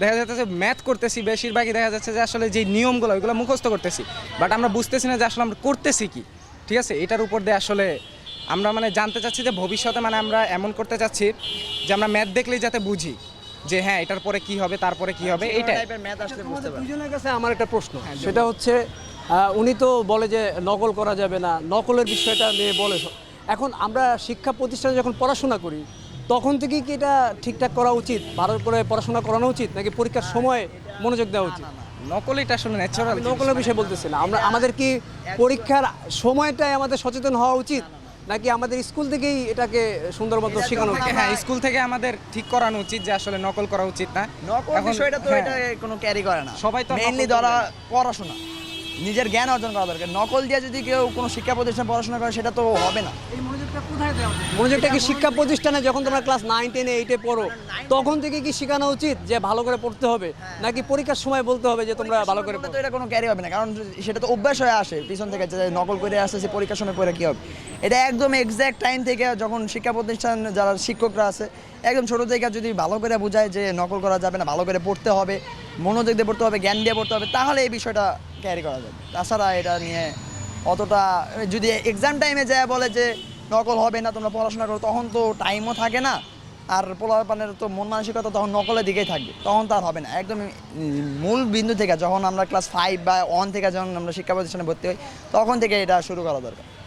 দেখা যাচ্ছে যে ম্যাথ করতেছি, বেশিরভাগই দেখা যাচ্ছে যে আসলে যে নিয়মগুলো ওইগুলো মুখস্থ করতেছি, বাট আমরা বুঝতেছি না যে আসলে আমরা করতেছি কি। ঠিক আছে, এটার উপর দিয়ে আসলে আমরা মানে জানতে চাচ্ছি যে ভবিষ্যতে মানে আমরা এমন করতে চাচ্ছি যে আমরা ম্যাথ দেখলেই যাতে বুঝি যে হ্যাঁ এটার পরে কি হবে, তারপরে কি হবে, এইটাই। ম্যাথ আসলে বুঝতে তোমাদের পারবে। দুজনের কাছে আমার একটা প্রশ্ন, সেটা হচ্ছে উনি তো বলে যে নকল করা যাবে না, নকলের বিষয়টা নিয়ে বলে। এখন আমরা শিক্ষা প্রতিষ্ঠানে যখন পড়াশোনা করি তখন থেকেই কি এটা ঠিকঠাক করা উচিত, ভালো করে পড়াশোনা করানো উচিত, নাকি পরীক্ষার সময় মনোযোগ দেওয়া উচিত? নকল এটা আসলে ন্যাচারাল। আমি নকলের বিষয়ে বলতেছি না, আমাদের কি পরীক্ষার সময়টাই আমাদের সচেতন হওয়া উচিত, নাকি আমাদের স্কুল থেকেই এটাকে সুন্দর মতো শেখানো উচিত? হ্যাঁ, স্কুল থেকে আমাদের ঠিক করানো উচিত যে আসলে নকল করা উচিত না। নকল এখন বিষয়টা তো হ্যাঁ, এটা কোনো ক্যারি করে না, সবাই তো মেইনলি নকল ধরা করে। পড়াশোনা, নিজের জ্ঞান অর্জন করা দরকার। নকল দিয়ে যদি কেউ কোনো শিক্ষা প্রতিষ্ঠানে পড়াশোনা করে সেটা তো হবে না। এই মনোযোগটা কোথায় দেওয়া উচিত? মনোযোগটা কি শিক্ষা প্রতিষ্ঠানে যখন তোমরা ক্লাস 9, 10, 8 পড়ো তখন থেকে কি শেখানো উচিত যে ভালো করে পড়তে হবে, নাকি পরীক্ষার সময় বলতে হবে যে তোমরা ভালো করে পরীক্ষার সময় পড়ো? তো এটা কোনো ক্যারি হবে না, কারণ সেটা তো অভ্যাস হয়ে আসে পিছন থেকে, যে নকল করে আসতেছে পরীক্ষার সময় পড়ে কী হবে। এটা একদম এক্স্যাক্ট টাইম থেকে যখন শিক্ষা প্রতিষ্ঠান যারা শিক্ষকরা আছে একদম ছোটো থেকে যদি ভালো করে বোঝায় যে নকল করা যাবে না, ভালো করে পড়তে হবে, মনোযোগ দিয়ে পড়তে হবে, জ্ঞান দিয়ে পড়তে হবে, তাহলে এই বিষয়টা ক্যারি করা যাবে। তাছাড়া এটা নিয়ে অতটা, যদি এক্সাম টাইমে যায় বলে যে নকল হবে না তোমরা পড়াশোনা করো, তখন তো টাইমও থাকে না, আর পোলাপানের তো মন মানসিকতা তখন নকলের দিকেই থাকবে, তখন তো আর হবে না। একদম মূল বিন্দু থেকে যখন আমরা ক্লাস 5 বা 1 থেকে যখন আমরা শিক্ষা প্রতিষ্ঠানে ভর্তি হই তখন থেকে এটা শুরু করা দরকার।